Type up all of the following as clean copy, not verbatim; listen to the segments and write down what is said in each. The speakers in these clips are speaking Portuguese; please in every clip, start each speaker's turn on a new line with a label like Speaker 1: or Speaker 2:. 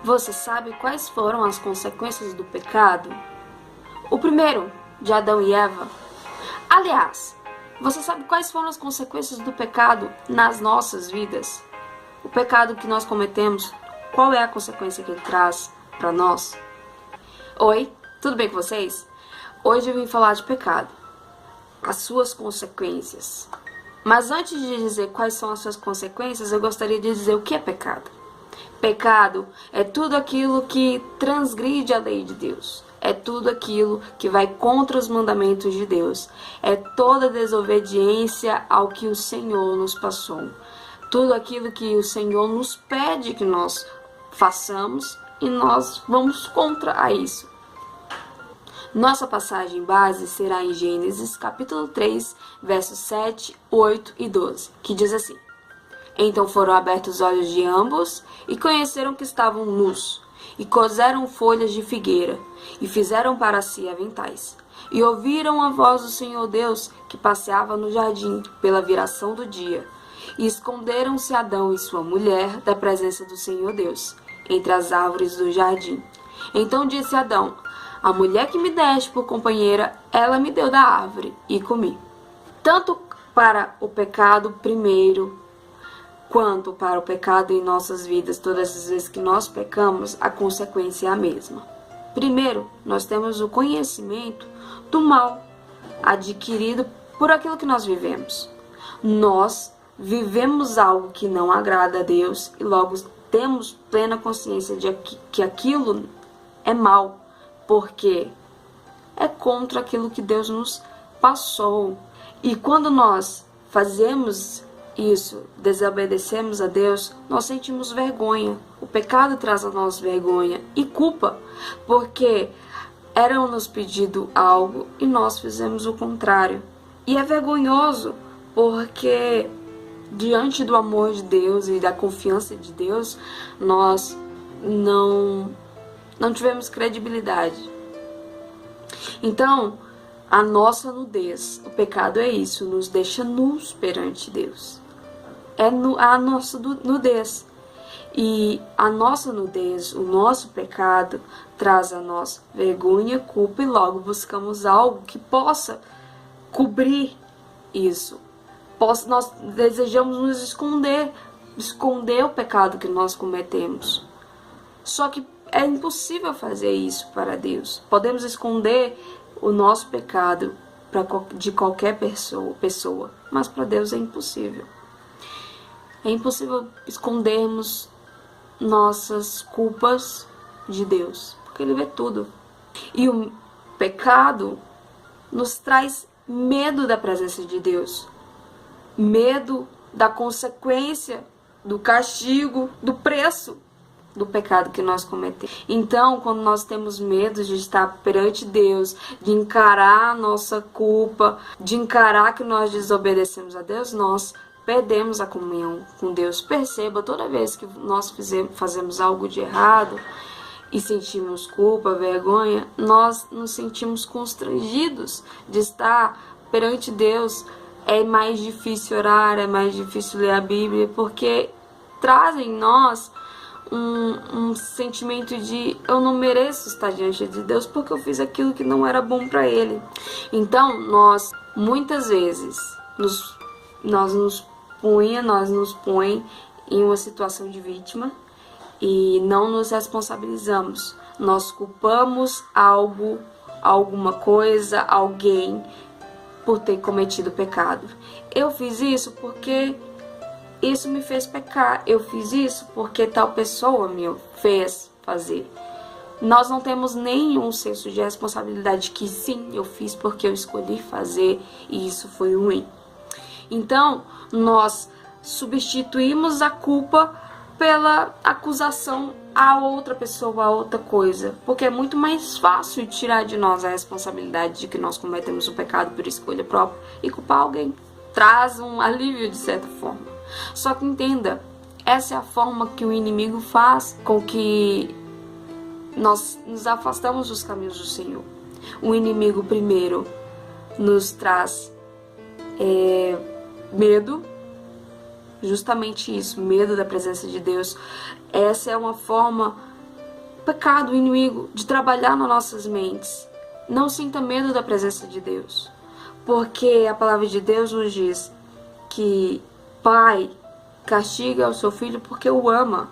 Speaker 1: Você sabe quais foram as consequências do pecado? O primeiro, de Adão e Eva. Aliás, você sabe quais foram as consequências do pecado nas nossas vidas? O pecado que nós cometemos, qual é a consequência que ele traz para nós? Oi, tudo bem com vocês? Hoje eu vim falar de pecado, as suas consequências. Mas antes de dizer quais são as suas consequências, eu gostaria de dizer o que é pecado. Pecado é tudo aquilo que transgride a lei de Deus. É tudo aquilo que vai contra os mandamentos de Deus. É toda desobediência ao que o Senhor nos passou. Tudo aquilo que o Senhor nos pede que nós façamos e nós vamos contra a isso. Nossa passagem base será em Gênesis capítulo 3, versos 7, 8 e 12, que diz assim: Então foram abertos os olhos de ambos e conheceram que estavam nus, e coseram folhas de figueira, e fizeram para si aventais. E ouviram a voz do Senhor Deus, que passeava no jardim pela viração do dia. E esconderam-se Adão e sua mulher da presença do Senhor Deus, entre as árvores do jardim. Então disse Adão: A mulher que me deste por companheira, ela me deu da árvore, e comi. Tanto para o pecado primeiro, quanto para o pecado em nossas vidas, todas as vezes que nós pecamos, a consequência é a mesma. Primeiro, nós temos o conhecimento do mal adquirido por aquilo que nós vivemos. Nós vivemos algo que não agrada a Deus e logo temos plena consciência de que aquilo é mal, porque é contra aquilo que Deus nos passou. E quando nós fazemos isso, desobedecemos a Deus, nós sentimos vergonha. O pecado traz a nós vergonha e culpa, porque era-nos pedido algo e nós fizemos o contrário. E é vergonhoso, porque diante do amor de Deus e da confiança de Deus, nós não tivemos credibilidade. Então, a nossa nudez, o pecado é isso, nos deixa nus perante Deus. É a nossa nudez. E a nossa nudez, o nosso pecado, traz a nós vergonha, culpa e logo buscamos algo que possa cobrir isso. Nós desejamos nos esconder o pecado que nós cometemos. Só que é impossível fazer isso para Deus. Podemos esconder o nosso pecado de qualquer pessoa, mas para Deus é impossível. É impossível escondermos nossas culpas de Deus, porque Ele vê tudo. E o pecado nos traz medo da presença de Deus, medo da consequência, do castigo, do preço do pecado que nós cometemos. Então, quando nós temos medo de estar perante Deus, de encarar a nossa culpa, de encarar que nós desobedecemos a Deus, nós perdemos a comunhão com Deus. Perceba, toda vez que nós fazemos algo de errado e sentimos culpa, vergonha, nós nos sentimos constrangidos de estar perante Deus. É mais difícil orar, é mais difícil ler a Bíblia, porque traz em nós um sentimento de eu não mereço estar diante de Deus porque eu fiz aquilo que não era bom para Ele. Então, nós muitas vezes nos põe em uma situação de vítima e não nos responsabilizamos. Nós culpamos algo, alguma coisa, alguém por ter cometido pecado. Eu fiz isso porque isso me fez pecar. Eu fiz isso porque tal pessoa me fez fazer. Nós não temos nenhum senso de responsabilidade que sim, eu fiz porque eu escolhi fazer e isso foi ruim. Então, nós substituímos a culpa pela acusação a outra pessoa, a outra coisa. Porque é muito mais fácil tirar de nós a responsabilidade de que nós cometemos um pecado por escolha própria e culpar alguém. Traz um alívio de certa forma. Só que entenda, essa é a forma que o inimigo faz com que nós nos afastamos dos caminhos do Senhor. O inimigo primeiro nos traz medo, justamente isso, medo da presença de Deus. Essa é uma forma pecado, o inimigo, de trabalhar nas nossas mentes. Não sinta medo da presença de Deus, porque a palavra de Deus nos diz que Pai castiga o seu filho porque o ama.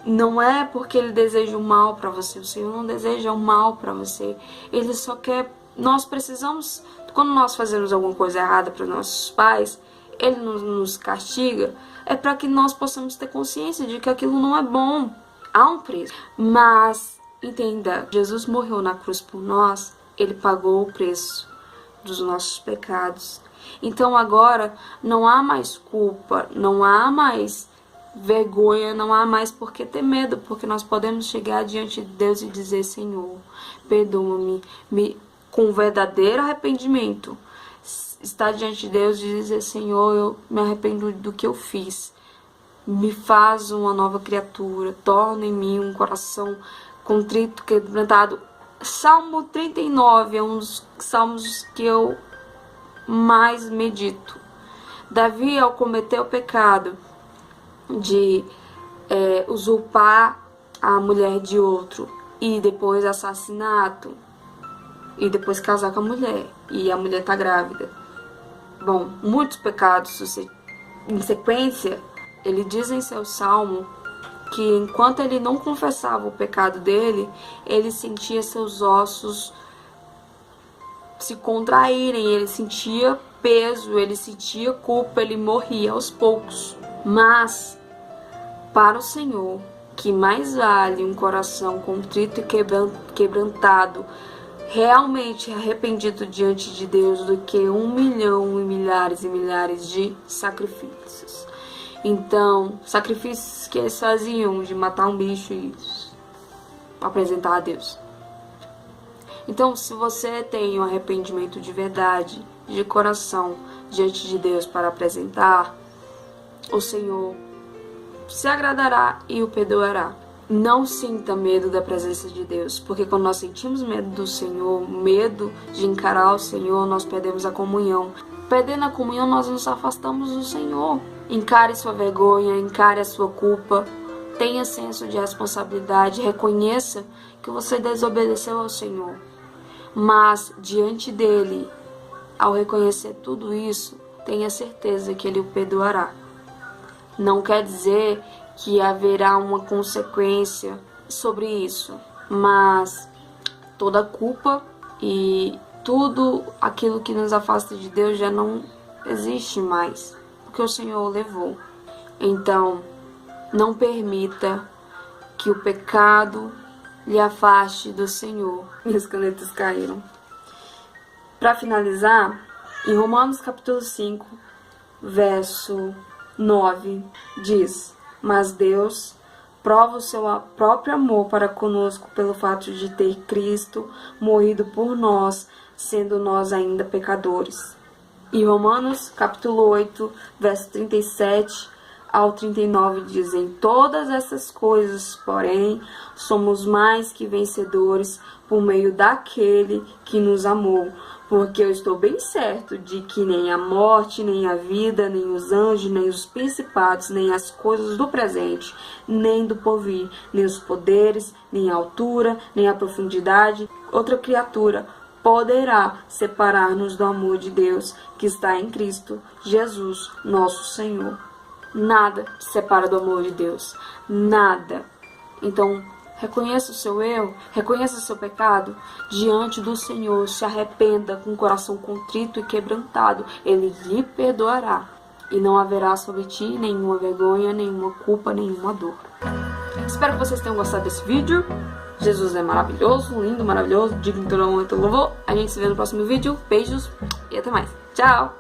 Speaker 1: Não é porque ele deseja o mal para você. O Senhor não deseja o mal para você. Ele só quer... Nós precisamos... Quando nós fazemos alguma coisa errada para nossos pais, Ele nos castiga, é para que nós possamos ter consciência de que aquilo não é bom. Há um preço. Mas, entenda, Jesus morreu na cruz por nós. Ele pagou o preço dos nossos pecados. Então agora não há mais culpa, não há mais vergonha, não há mais por que ter medo, porque nós podemos chegar diante de Deus e dizer: Senhor, perdoa-me, com verdadeiro arrependimento. Estar diante de Deus e dizer: Senhor, eu me arrependo do que eu fiz. Me faz uma nova criatura, torna em mim um coração contrito, quebrantado. Salmo 39 é um dos salmos que eu mais medito. Davi, ao cometer o pecado de usurpar a mulher de outro e depois assassinato e depois casar com a mulher e a mulher tá grávida, bom, muitos pecados em sequência, ele diz em seu salmo que enquanto ele não confessava o pecado dele, ele sentia seus ossos se contraírem, ele sentia peso, ele sentia culpa, ele morria aos poucos. Mas para o Senhor, que mais vale um coração contrito e quebrantado, realmente arrependido diante de Deus, do que 1 milhão e milhares de sacrifícios. Então, sacrifícios que eles faziam de matar um bicho e apresentar a Deus. Então, se você tem um arrependimento de verdade, de coração, diante de Deus para apresentar, o Senhor se agradará e o perdoará. Não sinta medo da presença de Deus, porque quando nós sentimos medo do Senhor, medo de encarar o Senhor, nós perdemos a comunhão. Perdendo a comunhão, nós nos afastamos do Senhor. Encare sua vergonha, encare a sua culpa, tenha senso de responsabilidade, reconheça que você desobedeceu ao Senhor. Mas, diante dele, ao reconhecer tudo isso, tenha certeza que ele o perdoará. Não quer dizer que haverá uma consequência sobre isso, mas toda culpa e tudo aquilo que nos afasta de Deus já não existe mais, porque o Senhor o levou. Então, não permita que o pecado lhe afaste do Senhor. Minhas canetas caíram. Para finalizar, em Romanos capítulo 5, verso 9, diz: Mas Deus prova o seu próprio amor para conosco pelo fato de ter Cristo morrido por nós, sendo nós ainda pecadores. Em Romanos capítulo 8, verso 37 ao 39 dizem: Todas essas coisas, porém, somos mais que vencedores por meio daquele que nos amou. Porque eu estou bem certo de que nem a morte, nem a vida, nem os anjos, nem os principados, nem as coisas do presente, nem do porvir, nem os poderes, nem a altura, nem a profundidade, outra criatura poderá separar-nos do amor de Deus que está em Cristo Jesus, nosso Senhor. Nada te separa do amor de Deus. Nada. Então, reconheça o seu erro, reconheça o seu pecado diante do Senhor, se arrependa com o coração contrito e quebrantado. Ele lhe perdoará e não haverá sobre ti nenhuma vergonha, nenhuma culpa, nenhuma dor. Espero que vocês tenham gostado desse vídeo. Jesus é maravilhoso, lindo, maravilhoso, digno de toda honra e todo louvor. A gente se vê no próximo vídeo. Beijos e até mais. Tchau!